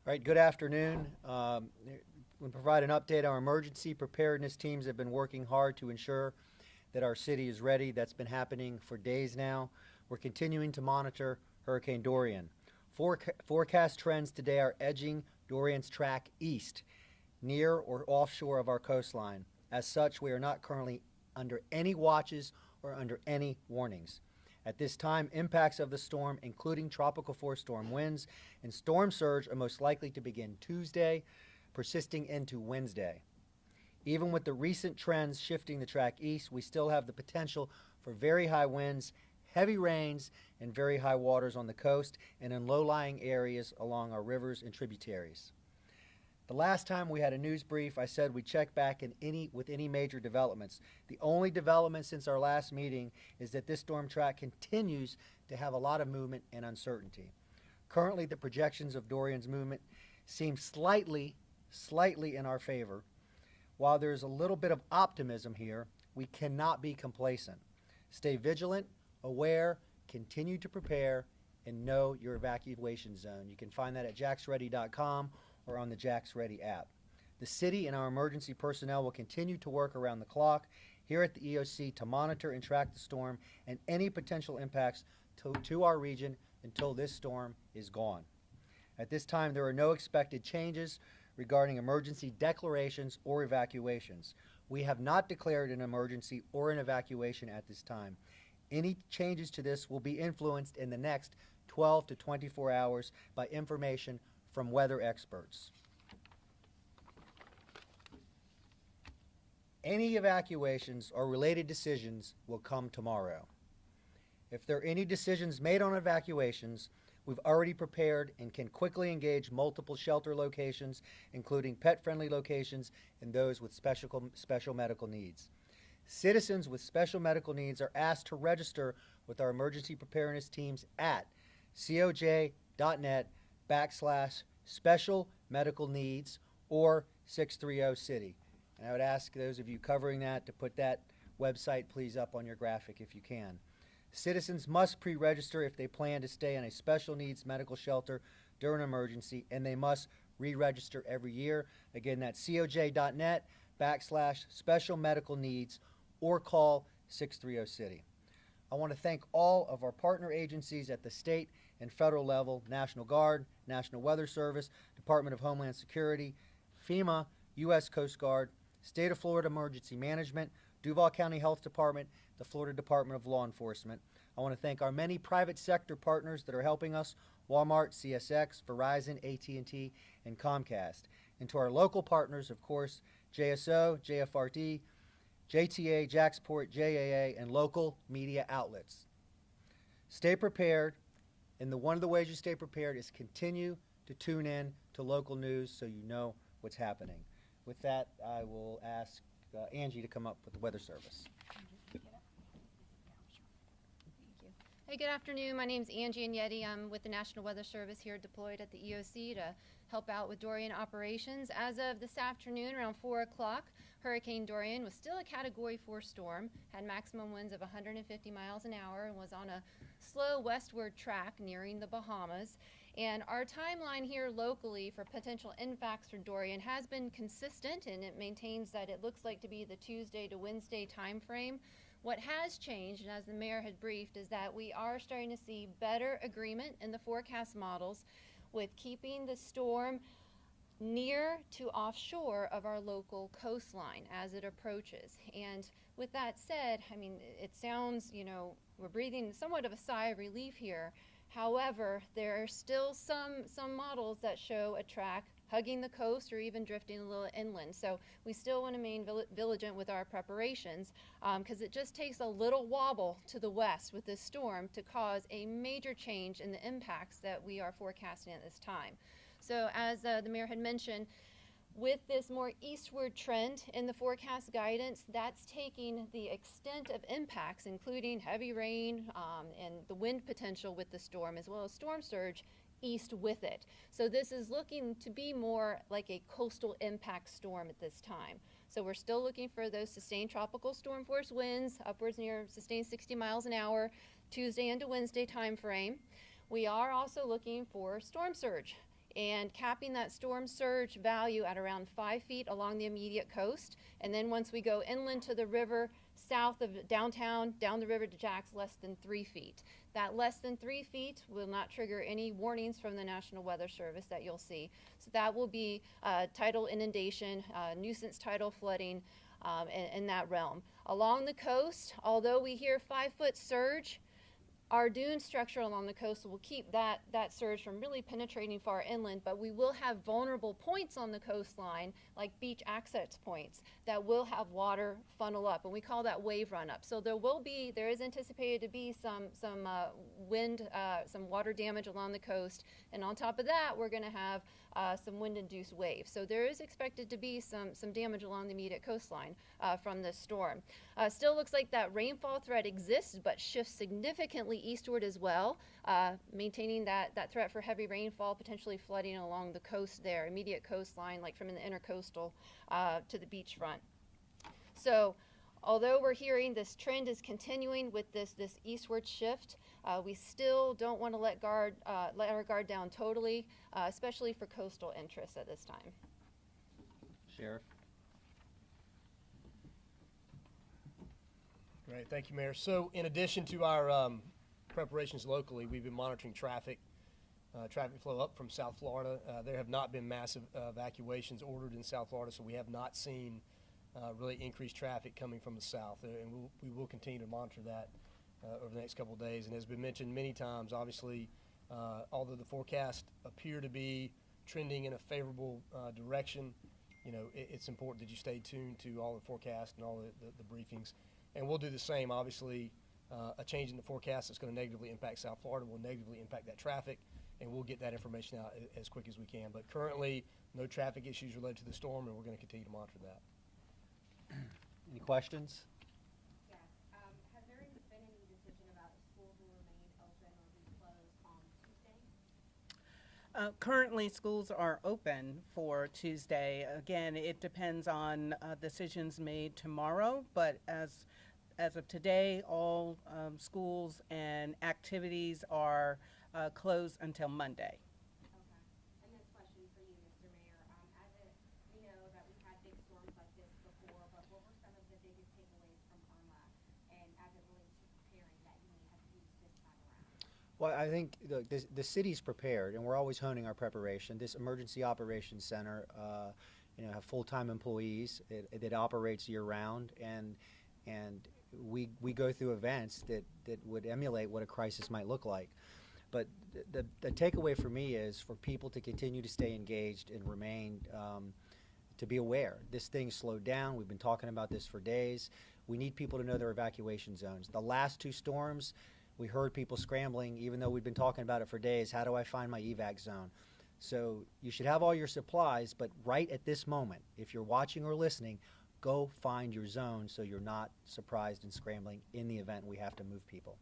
All right, good afternoon. We'll provide an update. Our emergency preparedness teams have been working hard to ensure that our city is ready. That's been happening for days now. We're continuing to monitor Hurricane Dorian. Forecast trends today are edging Dorian's track east, near or offshore of our coastline. As such, we are not currently under any watches or under any warnings. At this time, impacts of the storm, including tropical force storm winds and storm surge, are most likely to begin Tuesday, persisting into Wednesday. Even with the recent trends shifting the track east, we still have the potential for very high winds, heavy rains, and very high waters on the coast and in low-lying areas along our rivers and tributaries. The last time we had a news brief, I said we'd check back with any major developments. The only development since our last meeting is that this storm track continues to have a lot of movement and uncertainty. Currently, the projections of Dorian's movement seem slightly in our favor. While there's a little bit of optimism here, we cannot be complacent. Stay vigilant, aware, continue to prepare, and know your evacuation zone. You can find that at jaxready.com or on the Jax Ready app. The city and our emergency personnel will continue to work around the clock here at the EOC to monitor and track the storm and any potential impacts to our region until this storm is gone. At this time, there are no expected changes regarding emergency declarations or evacuations. We have not declared an emergency or an evacuation at this time. Any changes to this will be influenced in the next 12 to 24 hours by information from weather experts. Any evacuations or related decisions will come tomorrow. If there are any decisions made on evacuations, we've already prepared and can quickly engage multiple shelter locations, including pet-friendly locations and those with special medical needs. Citizens with special medical needs are asked to register with our emergency preparedness teams at coj.net/special medical needs or 630-CITY. And I would ask those of you covering that to put that website please up on your graphic if you can. Citizens must pre-register if they plan to stay in a special needs medical shelter during an emergency, and they must re-register every year. Again, that's coj.net/special medical needs or call 630-CITY. I want to thank all of our partner agencies at the state and federal level: National Guard, National Weather Service, Department of Homeland Security, FEMA, U.S. Coast Guard, State of Florida Emergency Management, Duval County Health Department, the Florida Department of Law Enforcement. I want to thank our many private sector partners that are helping us: Walmart, CSX, Verizon, AT&T, and Comcast. And to our local partners, of course, JSO, JFRD, JTA, Jaxport, JAA, and local media outlets. Stay prepared, and one of the ways you stay prepared is continue to tune in to local news so you know what's happening. With that, I will ask Angie to come up with the weather service. Hey, good afternoon. My name is Angie Agnetti. I'm with the National Weather Service here deployed at the EOC to help out with Dorian operations. As of this afternoon, around 4 o'clock, Hurricane Dorian was still a Category 4 storm, had maximum winds of 150 miles an hour, and was on a slow westward track nearing the Bahamas. And our timeline here locally for potential impacts for Dorian has been consistent, and it maintains that it looks like to be the Tuesday to Wednesday time frame. What has changed, and as the mayor had briefed, is that we are starting to see better agreement in the forecast models with keeping the storm near to offshore of our local coastline as it approaches. And with that said, I mean, it sounds, we're breathing somewhat of a sigh of relief here. However, there are still some models that show a track hugging the coast or even drifting a little inland. So we still want to remain vigilant with our preparations because it just takes a little wobble to the west with this storm to cause a major change in the impacts that we are forecasting at this time. So as the mayor had mentioned, with this more eastward trend in the forecast guidance, that's taking the extent of impacts, including heavy rain and the wind potential with the storm, as well as storm surge, east with it. So this is looking to be more like a coastal impact storm at this time. So we're still looking for those sustained tropical storm force winds, upwards near sustained 60 miles an hour, Tuesday into Wednesday time frame. We are also looking for storm surge and capping that storm surge value at around 5 feet along the immediate coast. And then once we go inland to the river, south of downtown, down the river to Jax, less than 3 feet. That less than 3 feet will not trigger any warnings from the National Weather Service that you'll see. So that will be tidal inundation, nuisance tidal flooding in that realm. Along the coast, although we hear 5-foot surge, our dune structure along the coast will keep that surge from really penetrating far inland, but we will have vulnerable points on the coastline, like beach access points, that will have water funnel up, and we call that wave run up. So there is anticipated to be some wind, some water damage along the coast, and on top of that, we're going to have some wind-induced waves. So there is expected to be some damage along the immediate coastline from this storm. Still looks like that rainfall threat exists, but shifts significantly eastward as well, maintaining that threat for heavy rainfall, potentially flooding along the coast there, immediate coastline, like from the intercoastal to the beachfront. So although we're hearing this trend is continuing with this eastward shift, we still don't want to let our guard down totally, especially for coastal interests at this time. Sheriff. Great, thank you, Mayor. So in addition to our preparations locally, we've been monitoring traffic flow up from South Florida. There have not been massive evacuations ordered in South Florida, so we have not seen really increased traffic coming from the south, and we will continue to monitor that over the next couple of days. And as been mentioned many times, obviously, although the forecasts appear to be trending in a favorable direction, it's important that you stay tuned to all the forecasts and all the briefings. And we'll do the same. Obviously, a change in the forecast that's going to negatively impact South Florida will negatively impact that traffic, and we'll get that information out as quick as we can. But currently, no traffic issues related to the storm, and we're going to continue to monitor that. Any questions? Yes. Has there been any decision about if schools will remain open or be closed on Tuesday? Currently, schools are open for Tuesday. Again, it depends on decisions made tomorrow, but as of today, all schools and activities are closed until Monday. Okay. And this question for you, Mr. Mayor. We know that we've had big storms like this before, but what were some of the biggest takeaways from Irma, and as it relates to preparing that you may have used this time around? Well, I think the city's prepared, and we're always honing our preparation. This Emergency Operations Center, have full-time employees. It operates year-round, and we go through events that would emulate what a crisis might look like. But the takeaway for me is for people to continue to stay engaged and remain to be aware. This thing slowed down. We've been talking about this for days. We need people to know their evacuation zones. The last two storms, we heard people scrambling, even though we've been talking about it for days. How do I find my evac zone? So you should have all your supplies, but right at this moment, if you're watching or listening, go find your zone so you're not surprised and scrambling in the event we have to move people.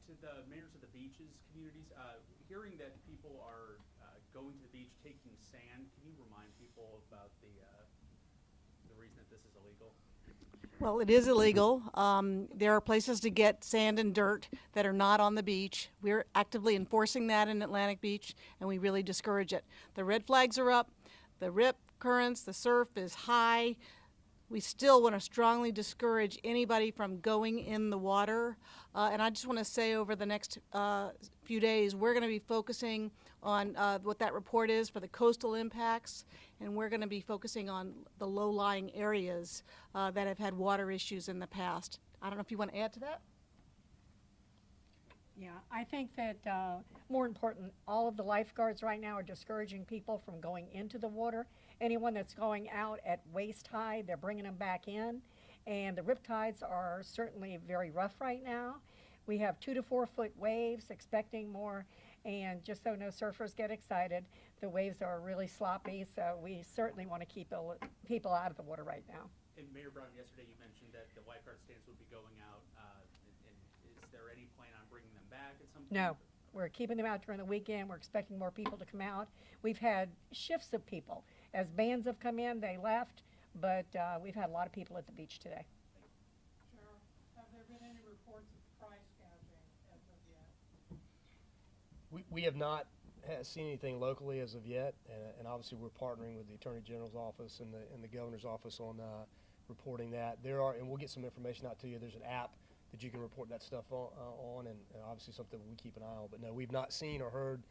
To the mayors of the beaches communities, hearing that people are going to the beach taking sand, can you remind people about the reason that this is illegal? Well, it is illegal. There are places to get sand and dirt that are not on the beach. We're actively enforcing that in Atlantic Beach, and we really discourage it. The red flags are up, the rip currents, the surf is high. We still want to strongly discourage anybody from going in the water. And I just want to say over the next few days, we're going to be focusing on what that report is for the coastal impacts, and we're going to be focusing on the low-lying areas that have had water issues in the past. I don't know if you want to add to that? Yeah, I think that more important, all of the lifeguards right now are discouraging people from going into the water. Anyone that's going out at waist high, they're bringing them back in. And the riptides are certainly very rough right now. We have 2 to 4 foot waves, expecting more. And just so no surfers get excited, the waves are really sloppy, so we certainly want to keep people out of the water right now. And Mayor Brown, yesterday you mentioned that the lifeguard stands would be going out. And is there any plan on bringing them back at some point? No. We're keeping them out during the weekend. We're expecting more people to come out. We've had shifts of people. As bands have come in, they left, but we've had a lot of people at the beach today. Sheriff, have there been any reports of price gouging as of yet? We have not seen anything locally as of yet, and obviously we're partnering with the Attorney General's office and the Governor's office on reporting that. There are, and we'll get some information out to you. There's an app that you can report that stuff on, and obviously something we keep an eye on. But no, we've not seen or heard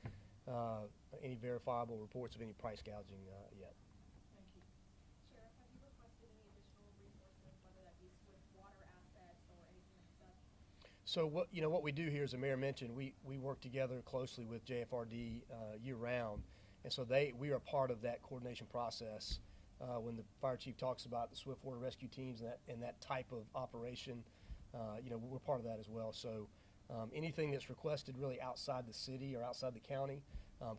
any verifiable reports of any price gouging yet. Thank you. Sheriff, have you requested any additional resources, whether that be swift water assets or anything like that? So what we do here, as the mayor mentioned, we work together closely with JFRD year round, and so we are part of that coordination process. When the fire chief talks about the swift water rescue teams and that type of operation, we're part of that as well. So anything that's requested really outside the city or outside the county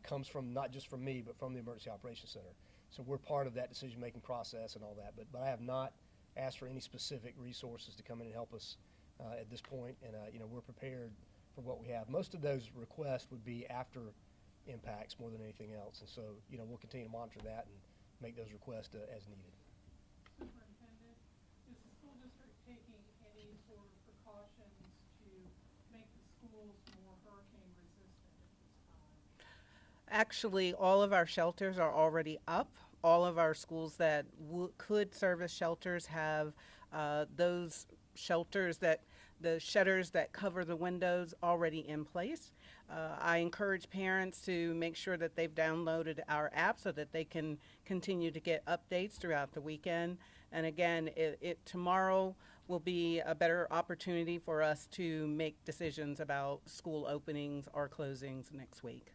comes from not just from me, but from the Emergency Operations Center. So we're part of that decision-making process and all that. But I have not asked for any specific resources to come in and help us at this point, and we're prepared for what we have. Most of those requests would be after impacts more than anything else, and so we'll continue to monitor that and make those requests as needed. Superintendent, is the school district taking any sort of precautions to make the schools more hurricane resistant at this time? Actually, all of our shelters are already up. All of our schools that could serve as shelters have those shelters the shutters that cover the windows already in place. I encourage parents to make sure that they've downloaded our app so that they can continue to get updates throughout the weekend. And again, tomorrow will be a better opportunity for us to make decisions about school openings or closings next week.